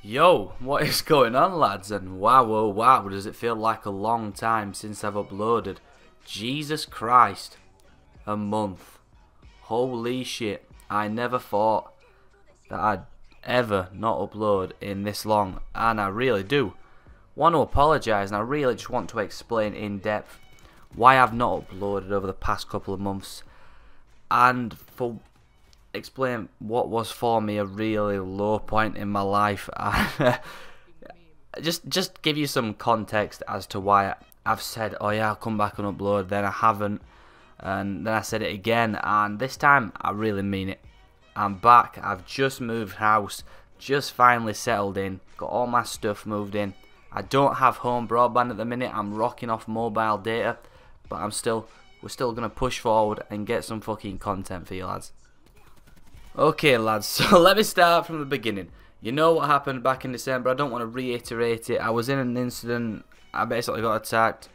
Yo, what is going on, lads? And wow, oh wow, does it feel like a long time since I've uploaded? Jesus Christ, a month. Holy shit, I never thought that I'd ever not upload in this long, and I really do want to apologise, and I really just want to explain in depth why I've not uploaded over the past couple of months, and for explain what was for me a really low point in my life. just give you some context as to why I've said, oh yeah, I'll come back and upload, then I haven't, and then I said it again, and this time I really mean it. I'm back. I've just moved house, just finally settled in, got all my stuff moved in. I don't have home broadband at the minute. I'm rocking off mobile data, but we're still gonna push forward and get some fucking content for you lads. Okay lads, so let me start from the beginning. You know what happened back in December. I don't want to reiterate it. I was in an incident. I basically got attacked.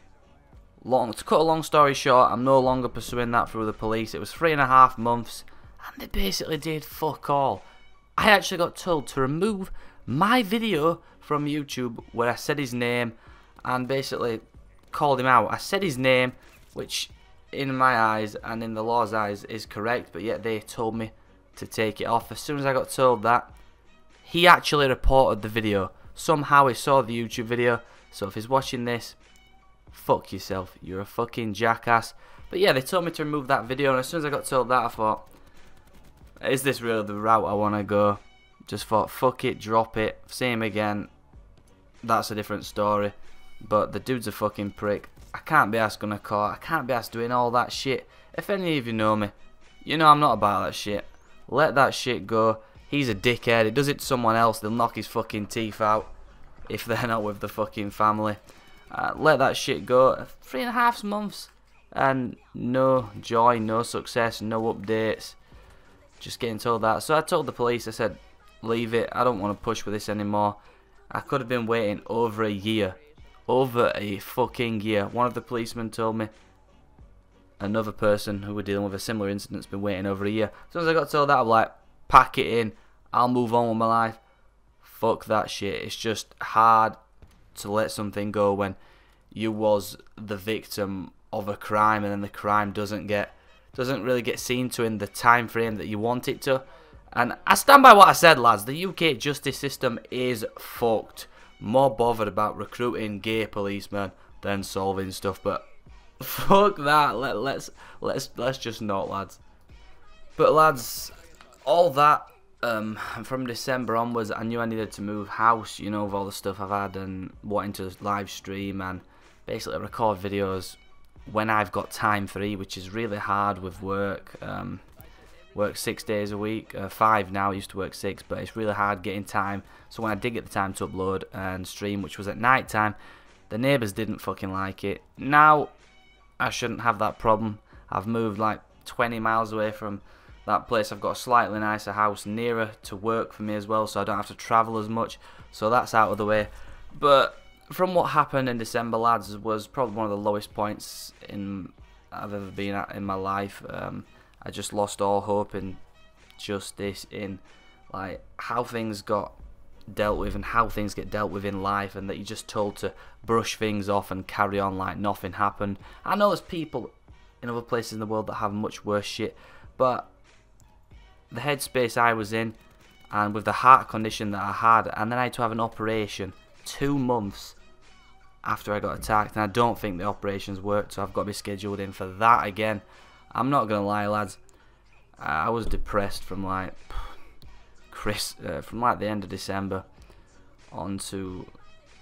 To cut a long story short, I'm no longer pursuing that through the police. It was 3.5 months and they basically did fuck all. I actually got told to remove my video from YouTube where I said his name and basically called him out. I said his name, which in my eyes and in the law's eyes is correct, but yet they told me to take it off. As soon as I got told that, he actually reported the video. Somehow he saw the YouTube video, so if he's watching this, fuck yourself, you're a fucking jackass. But yeah, they told me to remove that video, and as soon as I got told that, I thought, is this really the route I want to go? Just thought, fuck it, drop it, see him again, that's a different story. But the dude's a fucking prick. I can't be asked going to court, I can't be asked doing all that shit. If any of you know me, you know I'm not about that shit. Let that shit go. He's a dickhead. He does it to someone else, they'll knock his fucking teeth out if they're not with the fucking family. Let that shit go. 3.5 months and no joy, no success, no updates. Just getting told that. So I told the police, I said, leave it. I don't want to push with this anymore. I could have been waiting over a year. Over a fucking year. One of the policemen told me another person who were dealing with a similar incident has been waiting over a year. As soon as I got told that, I'm like, pack it in, I'll move on with my life. Fuck that shit. It's just hard to let something go when you was the victim of a crime and then the crime doesn't really get seen to in the time frame that you want it to. And I stand by what I said, lads. The UK justice system is fucked. More bothered about recruiting gay policemen than solving stuff, but fuck that. Let's just not, lads. But lads, all that from December onwards, I knew I needed to move house. You know, with all the stuff I've had and wanting to live stream and basically record videos when I've got time free, which is really hard with work. Work 6 days a week, 5 now. I used to work 6, but it's really hard getting time. So when I did get the time to upload and stream, which was at night time, the neighbours didn't fucking like it. Now I shouldn't have that problem. I've moved like 20 miles away from that place. I've got a slightly nicer house nearer to work for me as well, so I don't have to travel as much, so that's out of the way. But from what happened in December, lads, was probably one of the lowest points I've ever been at in my life. I just lost all hope in justice, in like how things got dealt with and how things get dealt with in life, and that you're just told to brush things off and carry on like nothing happened. I know there's people in other places in the world that have much worse shit, but the headspace I was in, and with the heart condition that I had, and then I had to have an operation 2 months after I got attacked, and I don't think the operations worked, so I've got to be scheduled in for that again. I'm not gonna lie, lads, I was depressed from like the end of December on to,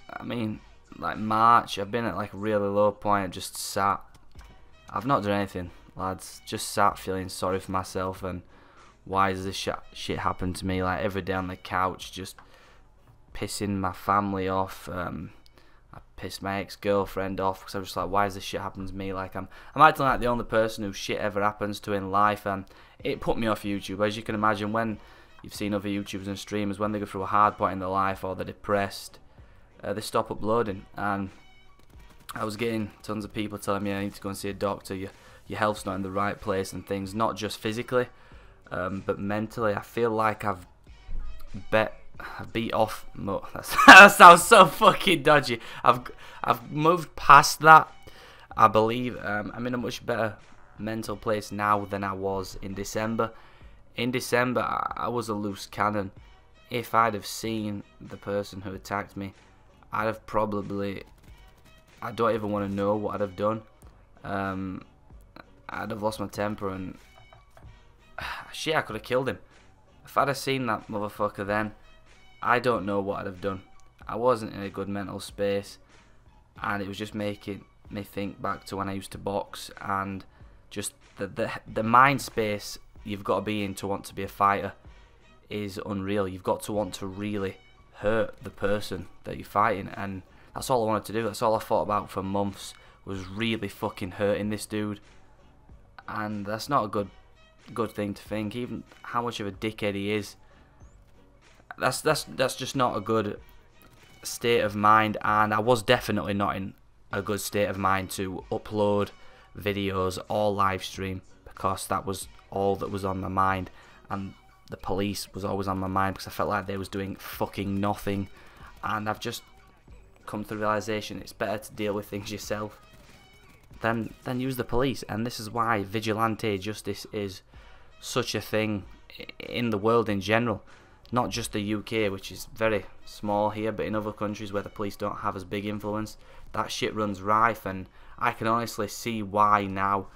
I mean, like March. I've been at like a really low point, just sat. I've not done anything, lads, just sat feeling sorry for myself and why does this shit happen to me, like every day on the couch, just pissing my family off. I pissed my ex-girlfriend off because I was just like, why does this shit happen to me? Like I'm acting like the only person who shit ever happens to in life, and it put me off YouTube. As you can imagine, when you've seen other YouTubers and streamers, when they go through a hard point in their life or they're depressed, they stop uploading. And I was getting tons of people telling me I need to go and see a doctor, your health's not in the right place and things, not just physically, but mentally. I feel like I've bet I've beat off. That sounds so fucking dodgy. I've moved past that. I believe I'm in a much better mental place now than I was in December. In December, I was a loose cannon. If I'd have seen the person who attacked me, I'd have probably... I don't even want to know what I'd have done. I'd have lost my temper and... shit, I could have killed him. If I'd have seen that motherfucker then, I don't know what I'd have done. I wasn't in a good mental space, and it was just making me think back to when I used to box, and just the mind space you've got to be in to want to be a fighter is unreal. You've got to want to really hurt the person that you're fighting, and that's all I wanted to do. That's all I thought about for months, was really fucking hurting this dude. And that's not a good thing to think. Even how much of a dickhead he is, that's just not a good state of mind. And I was definitely not in a good state of mind to upload videos or live stream, because that was all that was on my mind. And the police was always on my mind, because I felt like they was doing fucking nothing. And I've just come to the realization it's better to deal with things yourself than use the police. And this is why vigilante justice is such a thing in the world in general. Not just the UK, which is very small here, but in other countries where the police don't have as big influence, that shit runs rife, and I can honestly see why now.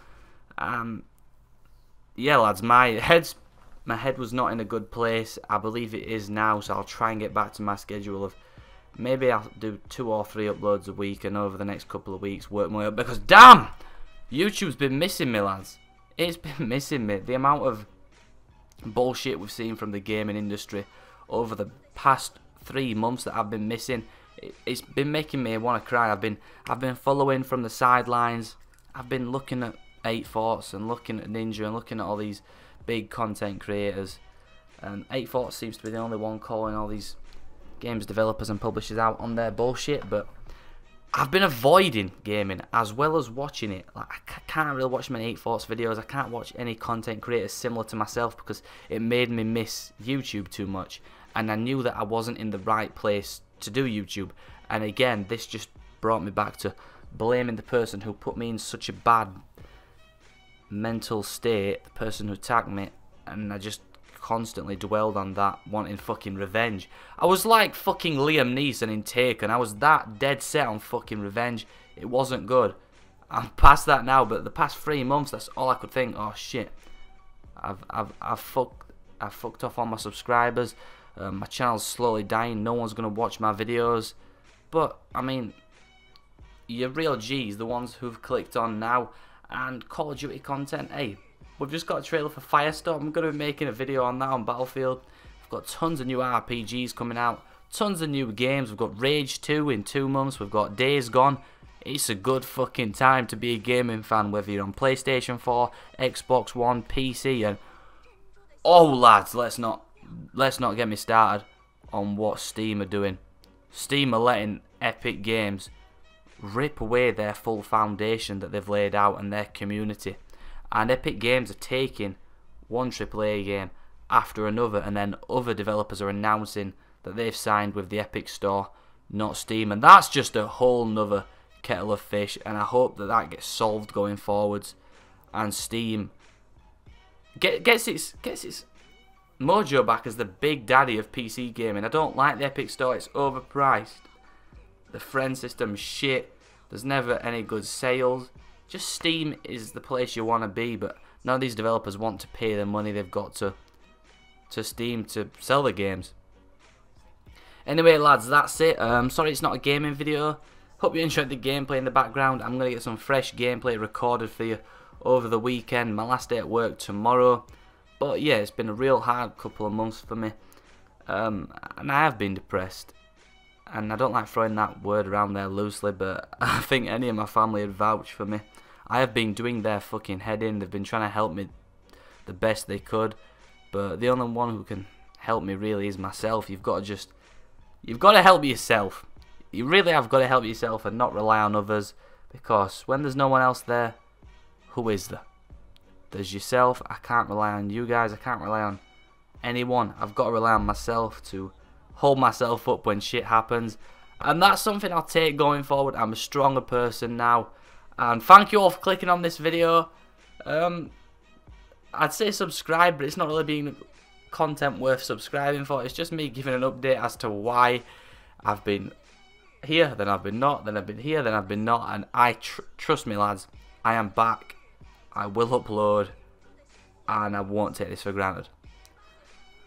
Yeah, lads, my head was not in a good place. I believe it is now, so I'll try and get back to my schedule of maybe I'll do 2 or 3 uploads a week, and over the next couple of weeks work my way up, because damn, YouTube's been missing me, lads. It's been missing me. The amount of bullshit we've seen from the gaming industry over the past 3 months that I've been missing, it's been making me want to cry. I've been following from the sidelines. I've been looking at 8 Forts and looking at Ninja and looking at all these big content creators, and 8 Forts seems to be the only one calling all these games developers and publishers out on their bullshit. But I've been avoiding gaming as well as watching it. Like, I can't really watch many 8 Forts videos. I can't watch any content creators similar to myself, because it made me miss YouTube too much, and I knew that I wasn't in the right place to do YouTube. And again, this just brought me back to blaming the person who put me in such a bad mental state, the person who attacked me, and I just constantly dwelled on that, wanting fucking revenge. I was like fucking Liam Neeson in Taken. I was that dead set on fucking revenge. It wasn't good. I'm past that now, but the past 3 months, that's all I could think. Oh shit, I've fucked off on my subscribers. My channel's slowly dying. No one's gonna watch my videos. But I mean, your real G's, the ones who've clicked on now, and Call of Duty content. Hey, we've just got a trailer for Firestorm. I'm going to be making a video on that on Battlefield. We've got tons of new RPGs coming out, tons of new games. We've got Rage 2 in 2 months. We've got Days Gone. It's a good fucking time to be a gaming fan, whether you're on PlayStation 4, Xbox One, PC, and oh lads, let's not get me started on what Steam are doing. Steam are letting Epic Games rip away their full foundation that they've laid out and their community, and Epic Games are taking one AAA game after another, and then other developers are announcing that they've signed with the Epic Store, not Steam, and that's just a whole nother kettle of fish. And I hope that that gets solved going forwards, and Steam gets its mojo back as the big daddy of PC gaming. I don't like the Epic Store. It's overpriced. The friend system's shit. There's never any good sales. Just Steam is the place you want to be, but none of these developers want to pay the money they've got to Steam to sell the games. Anyway, lads, that's it. Sorry it's not a gaming video. Hope you enjoyed the gameplay in the background. I'm going to get some fresh gameplay recorded for you over the weekend. My last day at work tomorrow. But yeah, it's been a real hard couple of months for me. And I have been depressed. And I don't like throwing that word around there loosely, but I think any of my family would vouch for me. I have been doing their fucking head in. They've been trying to help me the best they could, but the only one who can help me really is myself. You've got to help yourself. You really have got to help yourself and not rely on others, because when there's no one else there, who is there? There's yourself. I can't rely on you guys. I can't rely on anyone. I've got to rely on myself to hold myself up when shit happens, and that's something I'll take going forward. I'm a stronger person now, and thank you all for clicking on this video. I'd say subscribe, but it's not really being content worth subscribing for. It's just me giving an update as to why I've been here, then I've been not, then I've been here, then I've been not, and trust me lads, I am back. I will upload, and I won't take this for granted.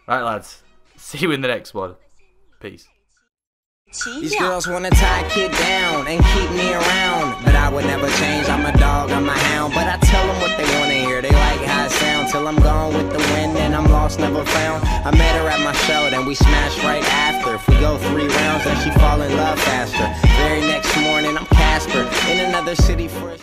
Right lads, see you in the next one. Peace. These girls wanna tie a kid down and keep me around, but I would never change. I'm a dog, I'm a hound, but I tell them what they wanna hear. They like how it sounds till I'm gone with the wind and I'm lost, never found. I met her at my show, then we smashed right after. If we go 3 rounds, then she fall in love faster. Very next morning, I'm Casper in another city for a